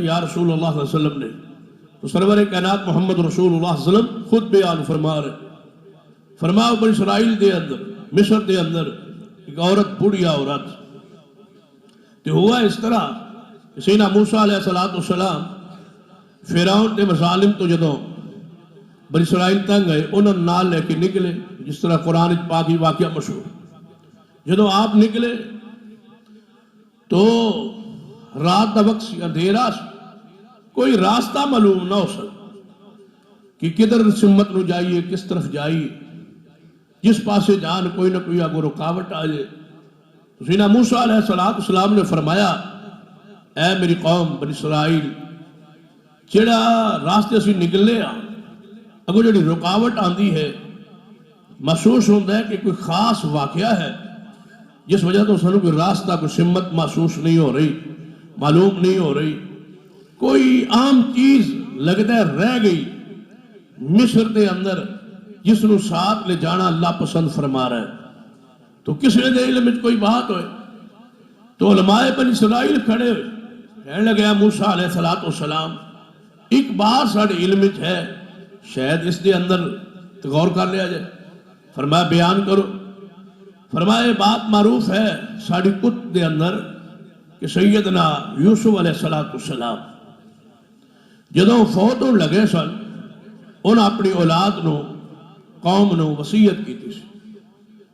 یا رسول اللہ صلی اللہ علیہ وسلم نے، تو سرور کائنات محمد رسول اللہ صلی اللہ علیہ وسلم خود بیان فرما رہے، فرماؤ بنی اسرائیل دے اندر، مصر دے اندر ایک عورت، بڑھیا عورت، تو ہوا اس طرح کہ سیدنا موسیٰ علیہ السلام فرعون دے مظالم تو جدوں بنی اسرائیل تنگ گئے، انہوں نے نال لے کے نکلے، جس طرح قرآن پاک ہی واقعہ مشہور، جدوں آپ نکلے تو رات دا وقت سی، اندھیرا سی، کوئی راستہ معلوم نہ ہو سکتا کہ کدھر سمت نو جائیے، کس طرف جائیے، جس پاسے جان کوئی نہ کوئی آگو رکاوٹ آ جائے۔ تو سیدنا موسیٰ علیہ السلام نے فرمایا، اے میری قوم بنی اسرائیل، جڑا راستے سے نکلنے اگو جڑی رکاوٹ آندی ہے، محسوس ہوتا ہے کہ کوئی خاص واقعہ ہے جس وجہ تو سنوں کوئی راستہ، کوئی سمت محسوس نہیں ہو رہی، معلوم نہیں ہو رہی، کوئی عام چیز لگتا ہے رہ گئی مصر دے اندر جس نو ساتھ لے جانا اللہ پسند فرما رہا ہے۔ تو کسی دے علم میں کوئی بات ہوئے تو علماء بنی اسرائیل کھڑے ہوئے، کہنے لگے موسیٰ علیہ السلام ایک بات ساڑھے علم میں ہے، شاید اس دے اندر غور کر لیا جائے۔ فرمایا بیان کرو۔ فرمایا بات معروف ہے ساڑھی کت دے اندر کہ سیدنا یوسف علیہ السلام جدوں فوت ہون لگے سن، انہوں اپنی اولاد نو، قوم نو وصیت کی تھی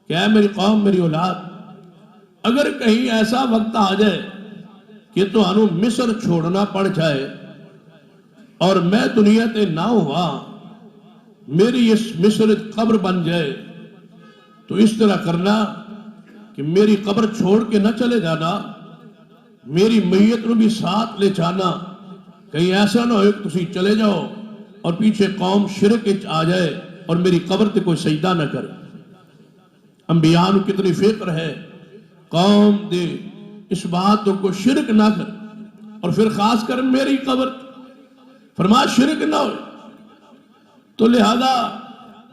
کہ اے میری قوم، میری اولاد، اگر کہیں ایسا وقت آ جائے کہ تو انہوں مصر چھوڑنا پڑ جائے اور میں دنیا تے نہ ہوا، میری اس مصر قبر بن جائے، تو اس طرح کرنا کہ میری قبر چھوڑ کے نہ چلے جانا، میری میت نو بھی ساتھ لے جانا، کہیں ایسا نہ ہوئے کہ تسی چلے جاؤ اور پیچھے قوم شرک آ جائے اور میری قبر تے کوئی سجدہ نہ کرے۔ انبیاء نو کتنی فکر ہے قوم دے اس بات کو شرک نہ کر، اور پھر خاص کر میری قبر فرمایا شرک نہ ہوئے، تو لہذا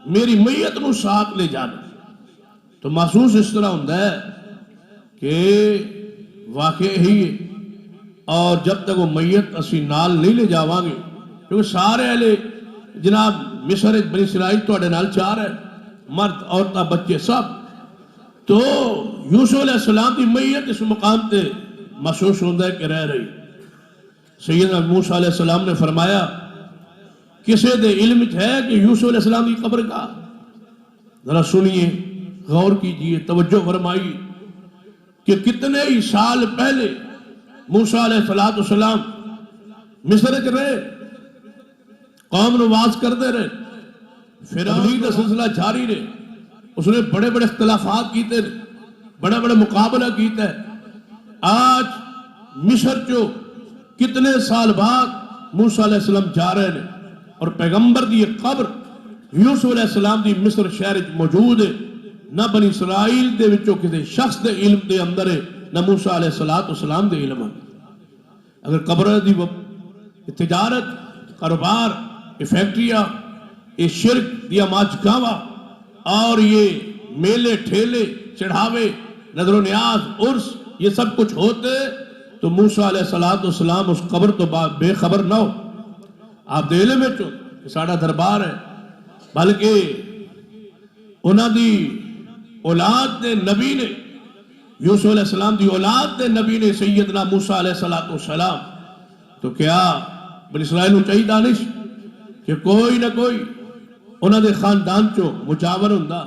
میری میت نو ساتھ لے جانا۔ تو محسوس اس طرح ہوتا ہے کہ واقع ہی ہے، اور جب تک وہ میت اسی نال نہیں لے جاوانگے، کیونکہ سارے اہلے جناب مصر بنی اسرائیل تو اڑے نال چار ہے، مرد عورتہ بچے سب، تو یوسف علیہ السلام کی میت اس مقام تے محسوس ہوتا ہے کہ رہ رہی۔ سیدنا موسیٰ علیہ السلام نے فرمایا کسے دے علم ہے کہ یوسف علیہ السلام کی قبر کا؟ ذرا سنیے، غور کیجئے، توجہ فرمائیے کہ کتنے ہی سال پہلے موسیٰ علیہ السلام مصر کے رہے، قوم نواز کرتے رہے، فرعون کا سلسلہ جاری رہے، اس نے بڑے بڑے اختلافات کیتے رہے، بڑا بڑا مقابلہ کیتا ہے۔ آج مصر جو کتنے سال بعد موسیٰ علیہ السلام جا رہے ہیں، اور پیغمبر دی یہ قبر یوسف علیہ السلام دی مصر شہر موجود ہے، نہ بنی اسرائیل دے وچوں کسی شخص دے علم دے اندر ہے، نہ موسیٰ علیہ السلام دے علم ہے۔ اگر قبر دی تجارت، کاروبار، یہ فیکٹریاں، یہ شرک دیا ماجگاوا، اور یہ میلے ٹھیلے چڑھاوے، نظر و نیاز، عرس، یہ سب کچھ ہوتے تو موسیٰ علیہ السلام اس قبر تو بے خبر نہ ہو۔ آپ دے علم میں چو کہ ساڑھا دربار ہے، بلکہ انہاں دی اولاد دے نبی نے، یوسف علیہ السلام دی اولاد دے نبی نے سیدنا موسیٰ علیہ السلام، تو کیا بنی اسرائیل چاہیے دانش کہ کوئی نہ کوئی انہاں دے خاندان چو مجاور ہوندہ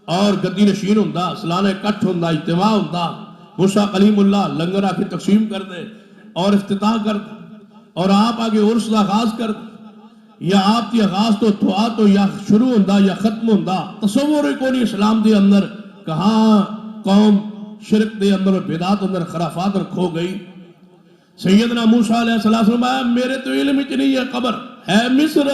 اور گدی نشین ہوندہ، سلانہ کٹھ ہوندہ، اجتماع ہوندہ، موسیٰ کلیم اللہ لنگر آ کے تقسیم کر دے اور افتتاح کر دے، اور آپ آگے عرس کا آغاز کر دے، یا آپ کی آغاز تو دعا تو یا شروع ہوندہ یا ختم ہوندہ، تصور کونی اسلام دے اندر کہاں قوم شرک دے اندر اور بیدات اندر خرافات رکھو گئی۔ سیدنا موسیٰ علیہ السلام میرے تو علم ہی نہیں ہے، قبر ہے مصر۔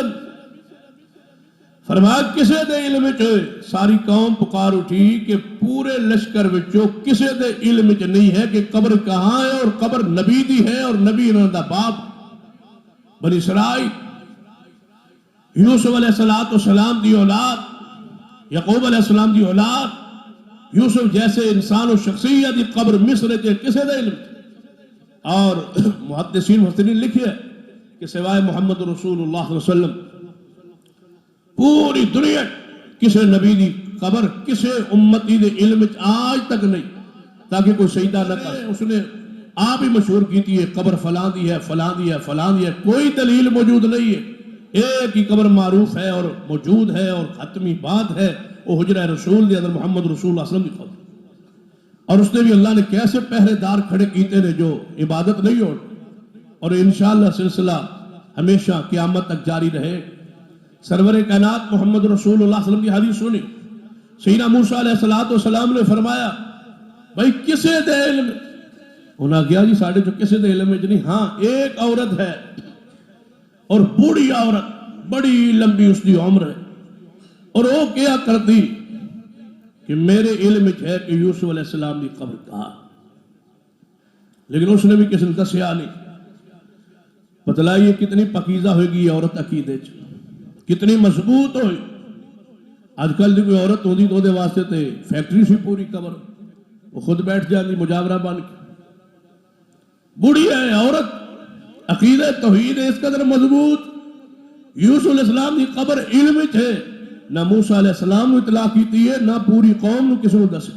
فرمایا کسے دے علم ہوئے؟ ساری قوم پکار اٹھی کہ پورے لشکر وچوں کسے دے علم نہیں ہے کہ قبر کہاں ہے، اور قبر نبی دی ہے، اور نبی انہوں دا باپ بنی اسرائیل یوسف علیہ السلام دی اولاد، یعقوب علیہ السلام دی اولاد، یوسف جیسے انسان و شخصیت دی قبر مصر کے کسے دے علم؟ اور محدثین مفسرین لکھے کہ سوائے محمد رسول اللہ صلی اللہ علیہ وسلم پوری دنیا کسے نبی دی قبر کسے امتی دے علم آج تک نہیں تاکہ کوئی سجدہ نہ کرے. اس نے آپ ہی مشہور کی تھی قبر فلاں دی ہے فلاں دی ہے فلاں دی ہے، کوئی دلیل موجود نہیں ہے. ایک ہی قبر معروف ہے اور موجود ہے اور حتمی بات ہے، وہ حجرہ رسول دے اندر محمد رسول اللہ صلی اللہ علیہ وسلم کی قبر. اور اس نے بھی اللہ نے کیسے پہرے دار کھڑے کیتے نے جو عبادت نہیں ہو. اور انشاءاللہ سلسلہ ہمیشہ قیامت تک جاری رہے. سرور کائنات محمد رسول اللہ صلی اللہ علیہ وسلم کی حدیث سنی. سیدنا موسیٰ علیہ السلام نے فرمایا بھائی کسے دے علم؟ انہاں کیا جی ساڑھے جو کسے دے علم ہے نہیں. ہاں ایک عورت ہے اور بوڑھی عورت، بڑی لمبی اس کی عمر ہے، اور وہ کیا کرتی کہ میرے علم ہے کہ یوسف علیہ السلام کی قبر کہا، لیکن اس نے بھی کسی نے دسیا نہیں. بتلائیے کتنی پکیزہ ہوئے گی یہ عورت عقیدے چ، کتنی مضبوط ہوئی. آج کل دی کوئی عورت ہوندی تو دے واسطے تے فیکٹری سی پوری قبر، وہ خود بیٹھ جاندی مجاورہ بن کے. بوڑھی ہے عورت، عقیدہ توحید اس قدر مضبوط. یوسف علیہ السلام کی قبر علم ہے، نہ موسیٰ علیہ السلام نے اطلاع کیتی ہے نہ پوری قوم نے کسی نے دس.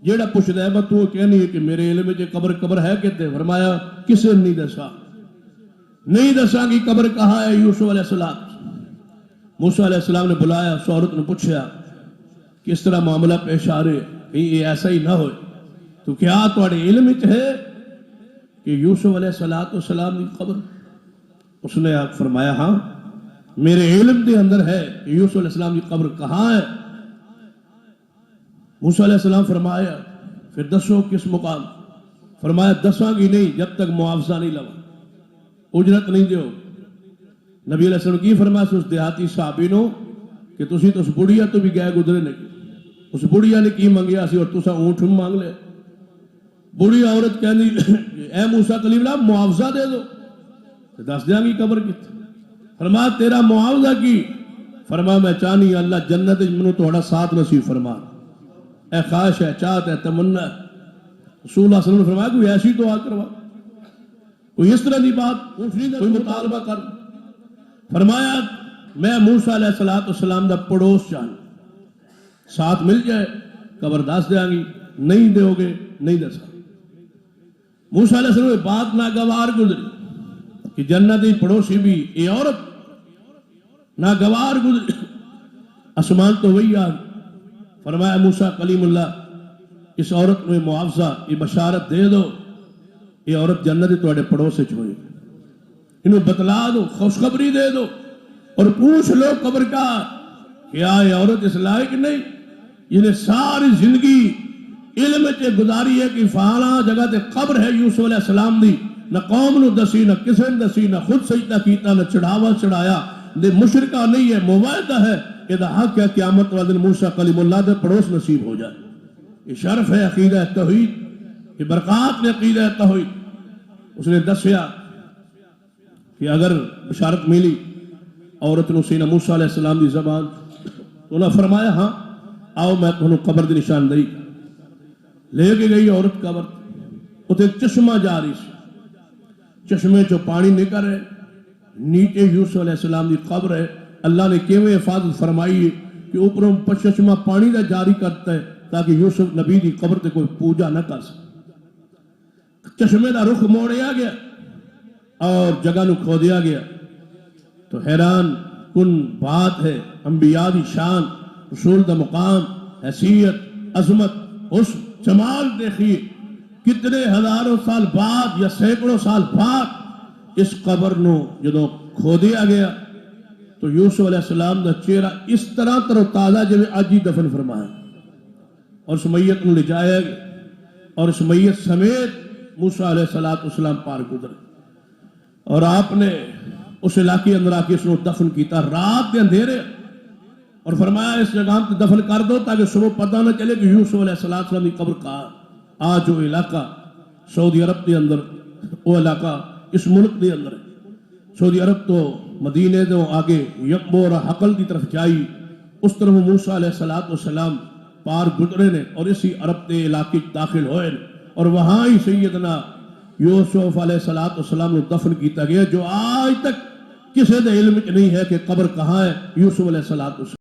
جیڑا پوچھتا ہے بس تو کہنی ہے کہ میرے علم ہے قبر ہے کہتے. فرمایا کسے نہیں دسا، نہیں دسا کہ قبر کہاں ہے یوسف علیہ السلام. موسیٰ علیہ السلام نے بلایا، اس عورت نے پوچھا کس طرح معاملہ پیش آ رہے کہیں یہ ایسا ہی نہ ہوئے تو کیا تھوڑے علم ہے کہ یوسف علیہ السلام کی قبر؟ اس نے فرمایا ہاں میرے علم دے اندر ہے کہ یوسف علیہ السلام کی قبر کہاں ہے. موسیٰ علیہ السلام فرمایا پھر دسو کس مقام؟ فرمایا دساں گی نہیں جب تک معاوضہ نہیں لوا، اجرت نہیں دیو. نبی علیہ السلام کی فرمایا اس دیہاتی صحابی نو کہ تسی تو اس بڑھیا تو بھی گئے گزرے نہیں، اس بڑھیا نے کی منگیا سی اور تسا اونٹ مانگ لے. بڑھی عورت کہنی اے موسیٰ کلیم اللہ معاوضہ دے دو. دس دیاں گی قبر کی. فرمایا تیرا معاوضہ کی؟ فرمایا میں چاہنی اللہ جنت منو تھوڑا ساتھ نصیب فرما. اے خواہش ہے، چاہت ہے، تمنا ہے. رسول اللہ صلی اللہ علیہ وسلم نے فرمایا کوئی ایسی دعا کروا، کوئی اس طرح دی بات، کوئی مطالبہ کر. فرمایا میں موسیٰ علیہ السلام دا پڑوس چاہوں، ساتھ مل جائے قبر دس دیاں گی، نہیں دیو گے نہیں دسا. موسیٰ علیہ السلام بات ناگوار گزری کہ جنتی پڑوسی بھی یہ عورت ناگوار گزری. آسمان تو وہی آ. فرمایا موسیٰ کلیم اللہ اس عورت میں معاوضہ یہ بشارت دے دو یہ عورت جنتی تواڈے پڑوس وچ ہوئی، انہوں بتلا دو، خوشخبری دے دو اور پوچھ لو قبر کا کیا یہ عورت اس لائق نہیں جنہیں ساری زندگی علم چے گزاری ہے کہ فلاں جگہ تے قبر ہے یوسف علیہ السلام دی، نہ قوم نو دسی نہ کسے نے دسی نہ خود سجدہ کیتا نہ چڑھاوا چڑھایا. دے مشرکہ نہیں ہے، موعدہ ہے. یہ حق ہے قیامت والے دن موسیٰ کلیم اللہ دے پڑوس نصیب ہو جائے. یہ شرف ہے عقیدہ توحید، یہ برکات نے عقیدہ توحید. اس نے دسیا کہ اگر بشارت ملی عورت نو سینہ موسیٰ علیہ السلام دی زبان تو انہوں نے فرمایا ہاں آؤ میں تمہیں قبر دی نشاندہی. لے کے گئی عورت قبر، اتنے چشمہ جاری سی، چشمے چو پانی نکل رہے، نیچے یوسف علیہ السلام دی قبر ہے. اللہ نے کیویں حفاظت فرمائی ہے کہ اوپروں چشمہ پانی دا جاری کرتا ہے تاکہ یوسف نبی دی قبر تے کوئی پوجا نہ کر سکے. چشمے دا رخ موڑیا گیا اور جگہ نو کھو دیا گیا. تو حیران کن بات ہے، انبیاء دی شان، رسول دا مقام، حیثیت، عظمت، اس جمال دیکھیے کتنے ہزاروں سال بعد یا سینکڑوں سال بعد اس قبر نو جدوں کھو دیا گیا تو یوسف علیہ السلام دا چہرہ اس طرح تر و تازہ جویں اج ہی دفن فرمایا اور اس میت نو لے جایا گیا اور اس میت سمیت موسیٰ علیہ السلام پار گزرے اور آپ نے اس علاقے اندر آ کے اس نو دفن کیتا رات کے اندھیرے اور فرمایا اس جگہ تے دفن کر دو تاکہ صبح پتہ نہ چلے کہ یوسف علیہ السلام کی قبر کہاں. آج جو علاقہ سعودی عرب کے اندر وہ علاقہ اس ملک کے اندر ہے. سعودی عرب تو مدینے تو آگے یقبو اور حقل کی طرف جائی، اس طرف موسیٰ علیہ السلام پار گزرے نے اور اسی عرب کے علاقے داخل ہوئے اور وہاں ہی سیدنا یوسف علیہ السلام کو دفن کیتا گیا جو آج تک کسی دے علم نہیں ہے کہ قبر کہاں ہے یوسف علیہ السلام